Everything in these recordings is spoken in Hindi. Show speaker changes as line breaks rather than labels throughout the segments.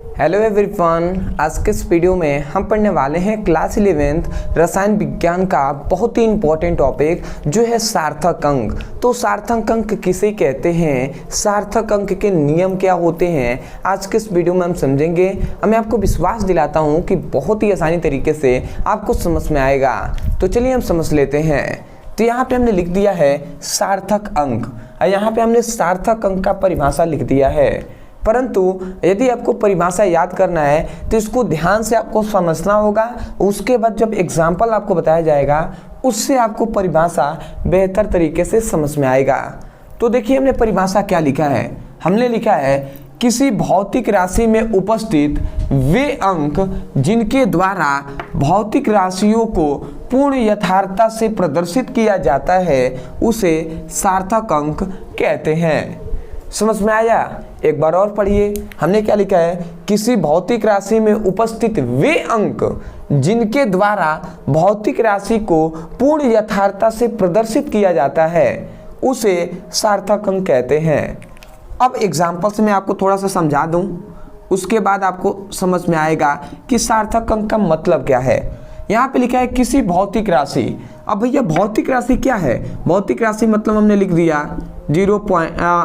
हेलो एवरीवन, आज के इस वीडियो में हम पढ़ने वाले हैं क्लास 11th रसायन विज्ञान का बहुत ही इंपॉर्टेंट टॉपिक जो है सार्थक अंक। तो सार्थक अंक किसे कहते हैं, सार्थक अंक के नियम क्या होते हैं, आज के इस वीडियो में हम समझेंगे। मैं आपको विश्वास दिलाता हूं कि बहुत ही आसानी तरीके से आपको समझ में आएगा। तो चलिए हम समझ लेते हैं। तो यहाँ पे हमने लिख दिया है सार्थक अंक, यहाँ पे हमने सार्थक अंक का परिभाषा लिख दिया है। परंतु यदि आपको परिभाषा याद करना है तो इसको ध्यान से आपको समझना होगा। उसके बाद जब एग्जाम्पल आपको बताया जाएगा उससे आपको परिभाषा बेहतर तरीके से समझ में आएगा। तो देखिए हमने परिभाषा क्या लिखा है। हमने लिखा है किसी भौतिक राशि में उपस्थित वे अंक जिनके द्वारा भौतिक राशियों को पूर्ण यथार्थता से प्रदर्शित किया जाता है उसे सार्थक अंक कहते हैं। समझ में आया? एक बार और पढ़िए। हमने क्या लिखा है, किसी भौतिक राशि में उपस्थित वे अंक जिनके द्वारा भौतिक राशि को पूर्ण यथार्थता से प्रदर्शित किया जाता है उसे सार्थक अंक कहते हैं। अब एग्जाम्पल से मैं आपको थोड़ा सा समझा दूं, उसके बाद आपको समझ में आएगा कि सार्थक अंक का मतलब क्या है। यहाँ पे लिखा है किसी भौतिक राशि। अब भैया भौतिक राशि क्या है? भौतिक राशि मतलब हमने लिख दिया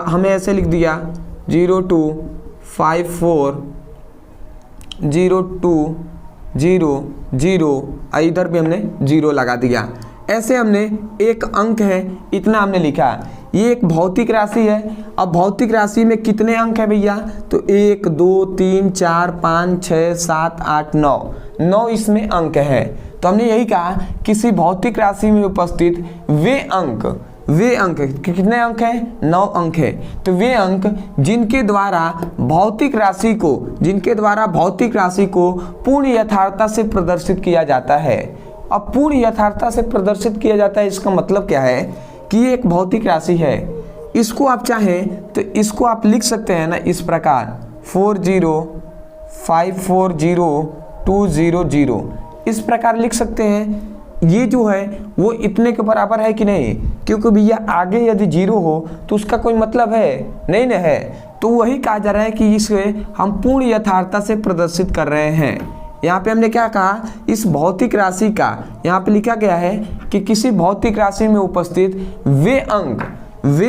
हमें ऐसे लिख दिया 0.540200, इधर भी हमने 0 लगा दिया। ऐसे हमने एक अंक है इतना हमने लिखा। ये एक भौतिक राशि है। अब भौतिक राशि में कितने अंक है भैया? तो 1 2 3 4 5 6 7 8 9 इसमें अंक है। तो हमने यही कहा किसी भौतिक राशि में उपस्थित वे अंक कितने अंक हैं? 9 अंक है। तो वे अंक जिनके द्वारा भौतिक राशि को पूर्ण यथार्थता से प्रदर्शित किया जाता है। अब पूर्ण यथार्थता से प्रदर्शित किया जाता है इसका मतलब क्या है कि ये एक भौतिक राशि है। इसको आप चाहें तो इसको आप लिख सकते हैं ना इस प्रकार 405402000 इस प्रकार लिख सकते हैं। ये जो है वो इतने के बराबर है कि नहीं? क्योंकि भैया आगे यदि 0 हो तो उसका कोई मतलब है नहीं न है। तो वही कहा जा रहा है कि इसे हम पूर्ण यथार्थता से प्रदर्शित कर रहे हैं। यहाँ पे हमने क्या कहा, इस भौतिक राशि का यहाँ पे लिखा गया है कि किसी भौतिक राशि में उपस्थित वे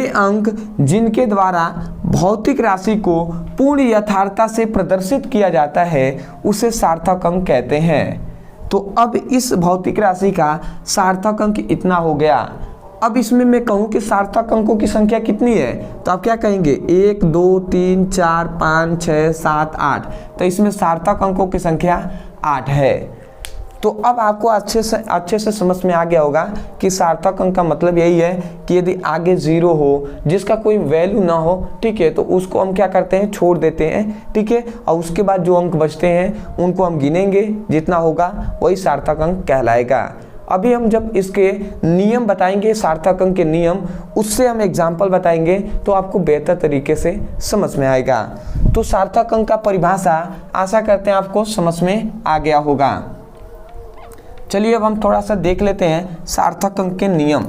अंक जिनके द्वारा भौतिक राशि को पूर्ण यथार्थता से प्रदर्शित किया जाता है उसे सार्थक अंक कहते हैं। तो अब इस भौतिक राशि का सार्थक अंक इतना हो गया। अब इसमें मैं कहूँ कि सार्थक अंकों की संख्या कितनी है तो आप क्या कहेंगे 1 2 3 4 5 6 7 8। तो इसमें सार्थक अंकों की संख्या 8 है। तो अब आपको अच्छे से समझ में आ गया होगा कि सार्थक अंक का मतलब यही है कि यदि आगे 0 हो जिसका कोई वैल्यू ना हो, ठीक है, तो उसको हम क्या करते हैं, छोड़ देते हैं, ठीक है, और उसके बाद जो अंक बचते हैं उनको हम गिनेंगे, जितना होगा वही सार्थक अंक कहलाएगा। अभी हम जब इसके नियम बताएंगे, सार्थक अंक के नियम, उससे हम एग्जाम्पल बताएंगे तो आपको बेहतर तरीके से समझ में आएगा। तो सार्थक अंक का परिभाषा आशा करते हैं आपको समझ में आ गया होगा। चलिए अब हम थोड़ा सा देख लेते हैं सार्थक अंक के नियम।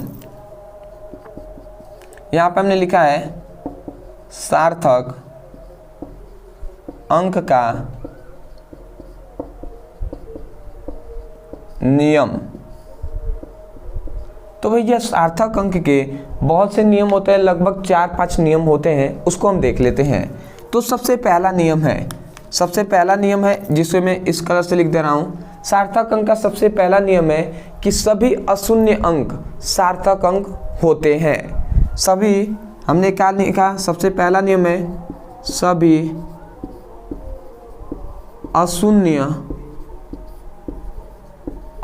यहाँ पे हमने लिखा है सार्थक अंक का नियम। तो भैया सार्थक अंक के बहुत से नियम होते हैं, लगभग 4-5 नियम होते हैं, उसको हम देख लेते हैं। तो सबसे पहला नियम है जिसे मैं इस कलर से लिख दे रहा हूँ। सार्थक अंक का सबसे पहला नियम है कि सभी अशून्य अंक सार्थक अंक होते हैं। सभी, हमने क्या लिखा, सबसे पहला नियम है सभी अशून्य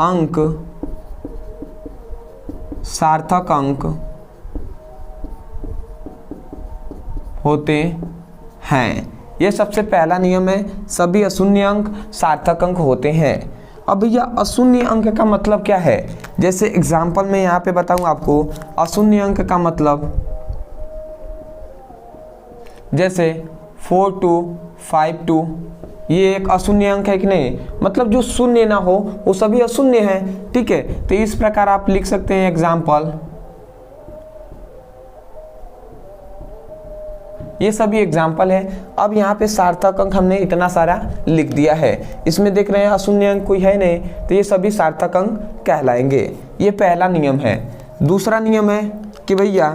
अंक सार्थक अंक होते हैं। यह सबसे पहला नियम है, सभी अशून्य अंक सार्थक अंक होते हैं। अब भैया अशून्य अंक का मतलब क्या है? जैसे एग्जाम्पल में यहाँ पे बताऊँ आपको, अशून्य अंक का मतलब जैसे 4252 ये एक अशून्य अंक है कि नहीं? मतलब जो शून्य ना हो वो सभी अशून्य है, ठीक है। तो इस प्रकार आप लिख सकते हैं एग्जाम्पल ये सभी एग्जाम्पल है। अब यहाँ पे सार्थक अंक हमने इतना सारा लिख दिया है। इसमें देख रहे हैं अशून्य अंक कोई है नहीं, तो ये सभी सार्थक अंक कहलाएंगे। ये पहला नियम है। दूसरा नियम है कि भैया,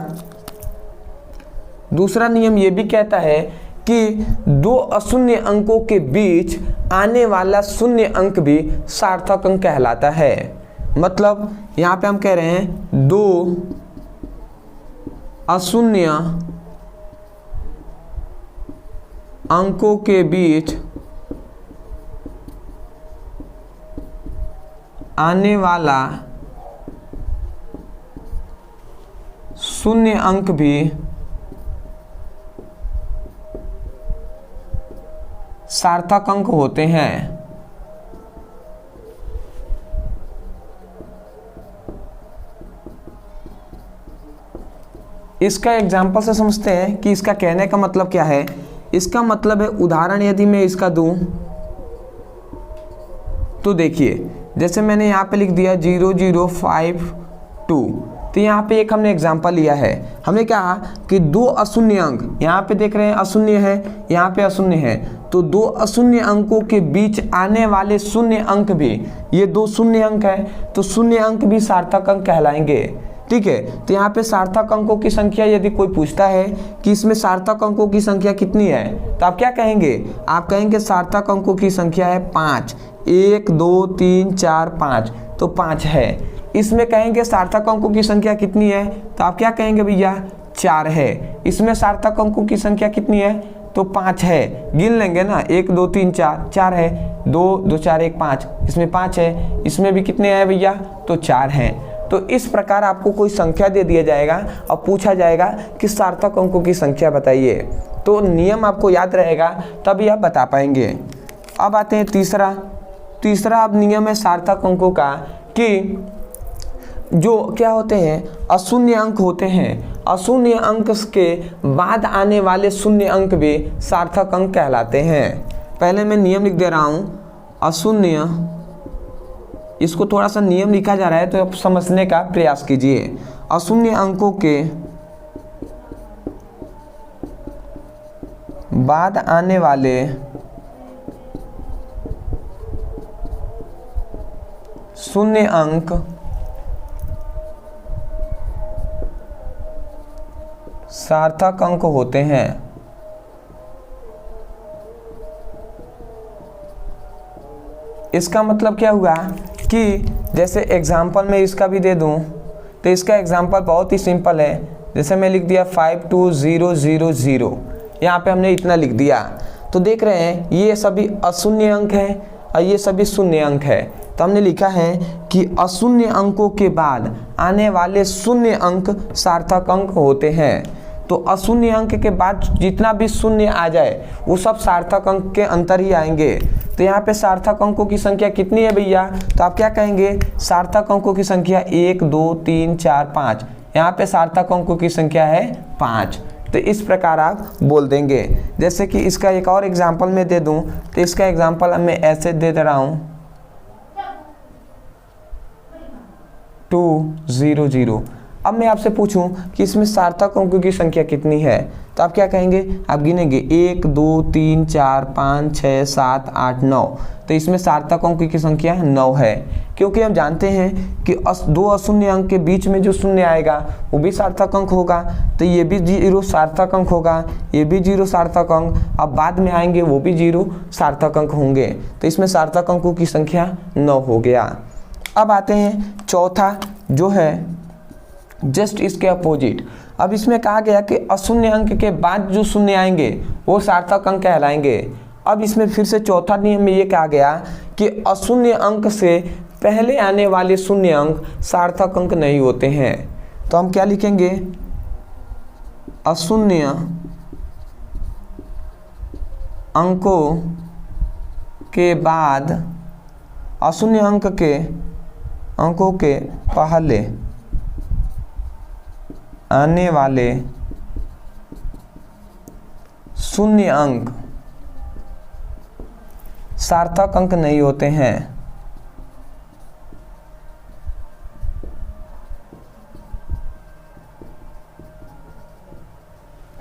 दूसरा नियम ये भी कहता है कि दो अशून्य अंकों के बीच आने वाला शून्य अंक भी सार्थक अंक कहलाता है। मतलब यहाँ पे हम कह रहे हैं दो अशून्य अंकों के बीच आने वाला शून्य अंक भी सार्थक अंक होते हैं। इसका एग्जाम्पल से समझते हैं कि इसका कहने का मतलब क्या है। इसका मतलब है, उदाहरण यदि मैं इसका दूं तो देखिए, जैसे मैंने यहाँ पे लिख दिया 0052, तो यहाँ पे एक हमने एग्जाम्पल लिया है। हमने कहा कि दो अशून्य अंक, यहाँ पे देख रहे हैं अशून्य है, यहाँ पे अशून्य है, तो दो अशून्य अंकों के बीच आने वाले शून्य अंक भी, ये दो शून्य अंक है, तो शून्य अंक भी सार्थक अंक कहलाएंगे। ठीक है, तो यहाँ पे सार्थक अंकों की संख्या यदि कोई पूछता है कि इसमें सार्थक अंकों की संख्या कितनी है, तो आप क्या कहेंगे? आप कहेंगे सार्थक अंकों की संख्या है 5, 1 2 3 4 5, तो 5 है। इसमें कहेंगे सार्थक अंकों की संख्या कितनी है, तो आप क्या कहेंगे भैया? 4 है। इसमें सार्थक अंकों की संख्या कितनी है, तो 5 है। गिन लेंगे ना, 1 2 3 4, 4 है, 2 2 4 1 5, इसमें 5 है। इसमें भी कितने हैं भैया? तो 4 हैं। तो इस प्रकार आपको कोई संख्या दे दिया जाएगा और पूछा जाएगा कि सार्थक अंकों की संख्या बताइए, तो नियम आपको याद रहेगा, तभी आप बता पाएंगे। अब आते हैं तीसरा अब नियम है सार्थक अंकों का, कि जो क्या होते हैं, अशून्य अंक होते हैं, अशून्य अंक के बाद आने वाले शून्य अंक भी सार्थक अंक कहलाते हैं। पहले मैं नियम लिख दे रहा हूँ, अशून्य, इसको थोड़ा सा नियम लिखा जा रहा है तो आप समझने का प्रयास कीजिए। अशून्य अंकों के बाद आने वाले शून्य अंक सार्थक अंक होते हैं। इसका मतलब क्या हुआ कि जैसे एग्जाम्पल में इसका भी दे दूं, तो इसका एग्जाम्पल बहुत ही सिंपल है। जैसे मैं लिख दिया 52000, यहाँ पे हमने इतना लिख दिया, तो देख रहे हैं ये सभी अशून्य अंक हैं और ये सभी शून्य अंक है। तो हमने लिखा है कि अशून्य अंकों के बाद आने वाले शून्य अंक सार्थक अंक होते हैं। तो अशून्य अंक के बाद जितना भी शून्य आ जाए वो सब सार्थक अंक के अंतर ही आएंगे। तो यहाँ पे सार्थक अंकों की संख्या कितनी है भैया? तो आप क्या कहेंगे? सार्थक अंकों की संख्या 1 2 3 4 5, यहाँ पे सार्थक अंकों की संख्या है 5। तो इस प्रकार आप बोल देंगे। जैसे कि इसका एक और एग्जाम्पल मैं दे दूं, तो इसका एग्जाम्पल मैं ऐसे दे रहा हूँ 200। अब मैं आपसे पूछूं कि इसमें सार्थक अंकों की संख्या कितनी है, तो आप क्या कहेंगे? आप गिनेंगे 1 2 3 4 5 6 7 8 9, तो इसमें सार्थक अंकों की संख्या 9 है। क्योंकि हम जानते हैं कि दो अशून्य अंक के बीच में जो शून्य आएगा वो भी सार्थक अंक होगा, तो ये भी 0 सार्थक अंक होगा, ये भी 0 सार्थक अंक, अब बाद में आएंगे वो भी 0 सार्थक अंक होंगे। तो इसमें सार्थक अंकों की संख्या 9 हो गया। अब आते हैं चौथा, जो है जस्ट इसके अपोजिट। अब इसमें कहा गया कि अशून्य अंक के बाद जो शून्य आएंगे वो सार्थक अंक कहलाएंगे। अब इसमें फिर से चौथा नियम में ये कहा गया कि अशून्य अंक से पहले आने वाले शून्य अंक सार्थक अंक नहीं होते हैं। तो हम क्या लिखेंगे? अशून्य अंकों के बाद, अशून्य अंकों के पहले आने वाले शून्य अंक सार्थक अंक नहीं होते हैं।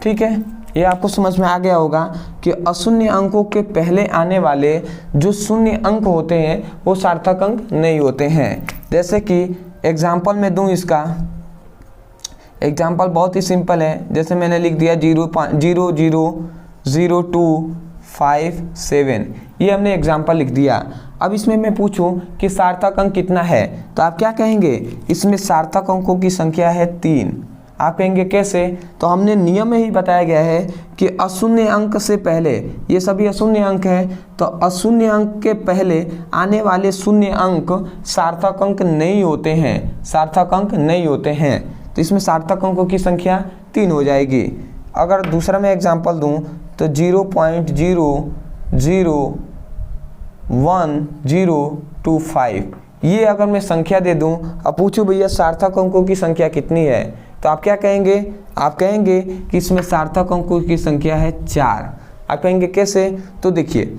ठीक है, ये आपको समझ में आ गया होगा कि अशून्य अंकों के पहले आने वाले जो शून्य अंक होते हैं वो सार्थक अंक नहीं होते हैं। जैसे कि एग्जाम्पल में दूं, इसका एग्जाम्पल बहुत ही सिंपल है। जैसे मैंने लिख दिया 0.0000257, ये हमने एग्जाम्पल लिख दिया। अब इसमें मैं पूछूं कि सार्थक अंक कितना है, तो आप क्या कहेंगे, इसमें सार्थक अंकों की संख्या है 3। आप कहेंगे कैसे, तो हमने नियम में ही बताया गया है कि अशून्य अंक से पहले, ये सभी अशून्य अंक हैं, तो अशून्य अंक के पहले आने वाले शून्य अंक सार्थक अंक नहीं होते हैं, सार्थक अंक नहीं होते हैं। तो इसमें सार्थक अंकों की संख्या 3 हो जाएगी। अगर दूसरा मैं एग्जांपल दूं तो 0.0011025, ये अगर मैं संख्या दे दूं, अब पूछूं भैया सार्थक अंकों की संख्या कितनी है, तो आप क्या कहेंगे, आप कहेंगे कि इसमें सार्थक अंकों की संख्या है 4। आप कहेंगे कैसे, तो देखिए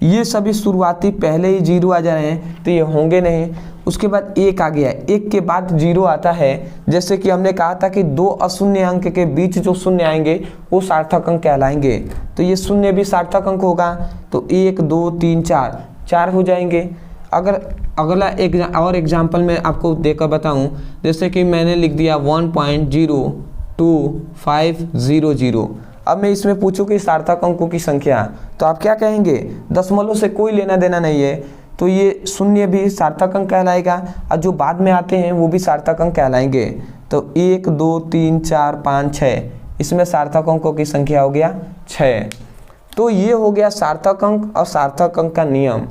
ये सभी शुरुआती पहले ही 0 आ जा रहे हैं तो ये होंगे नहीं। उसके बाद 1 आ गया, 1 के बाद 0 आता है। जैसे कि हमने कहा था कि 2 अशून्य अंक के बीच जो शून्य आएंगे वो सार्थक अंक कहलाएंगे, तो ये शून्य भी सार्थक अंक होगा। तो 1 2 3 4 हो जाएंगे। अगर अगला एक और एग्जाम्पल मैं आपको देकर बताऊं, जैसे कि मैंने लिख दिया 1.02500। अब मैं इसमें पूछूं कि सार्थक अंकों की संख्या, तो आप क्या कहेंगे, दशमलव से कोई लेना देना नहीं है, तो ये शून्य भी सार्थक अंक कहलाएगा और जो बाद में आते हैं वो भी सार्थक अंक कहलाएंगे। तो 1 2 3 4 5 6, इसमें सार्थक अंकों की संख्या हो गया 6। तो ये हो गया सार्थक अंक और सार्थक अंक का नियम।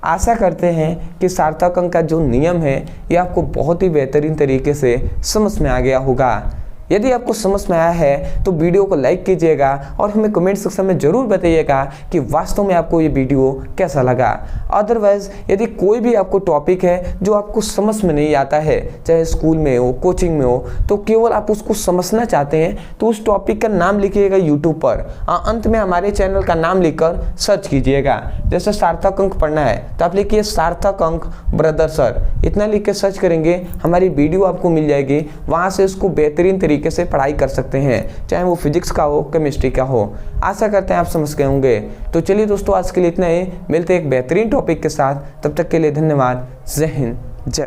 आशा करते हैं कि सार्थक अंक का जो नियम है ये आपको बहुत ही बेहतरीन तरीके से समझ में आ गया होगा। यदि आपको समझ में आया है तो वीडियो को लाइक कीजिएगा और हमें कमेंट सेक्शन में ज़रूर बताइएगा कि वास्तव में आपको ये वीडियो कैसा लगा। अदरवाइज़ यदि कोई भी आपको टॉपिक है जो आपको समझ में नहीं आता है, चाहे स्कूल में हो, कोचिंग में हो, तो केवल आप उसको समझना चाहते हैं तो उस टॉपिक का नाम लिखिएगा यूट्यूब पर, अंत में हमारे चैनल का नाम लिखकर सर्च कीजिएगा। जैसे सार्थक अंक पढ़ना है तो आप लिखिए सार्थक अंक ब्रदर सर, इतना लिख के सर्च करेंगे, हमारी वीडियो आपको मिल जाएगी। वहाँ से उसको बेहतरीन तरीके से पढ़ाई कर सकते हैं, चाहे वो फिजिक्स का हो, केमिस्ट्री का हो। आशा करते हैं आप समझ गए होंगे। तो चलिए दोस्तों, आज के लिए इतना ही, मिलते हैं एक बेहतरीन टॉपिक के साथ। तब तक के लिए धन्यवाद। जय हिंद।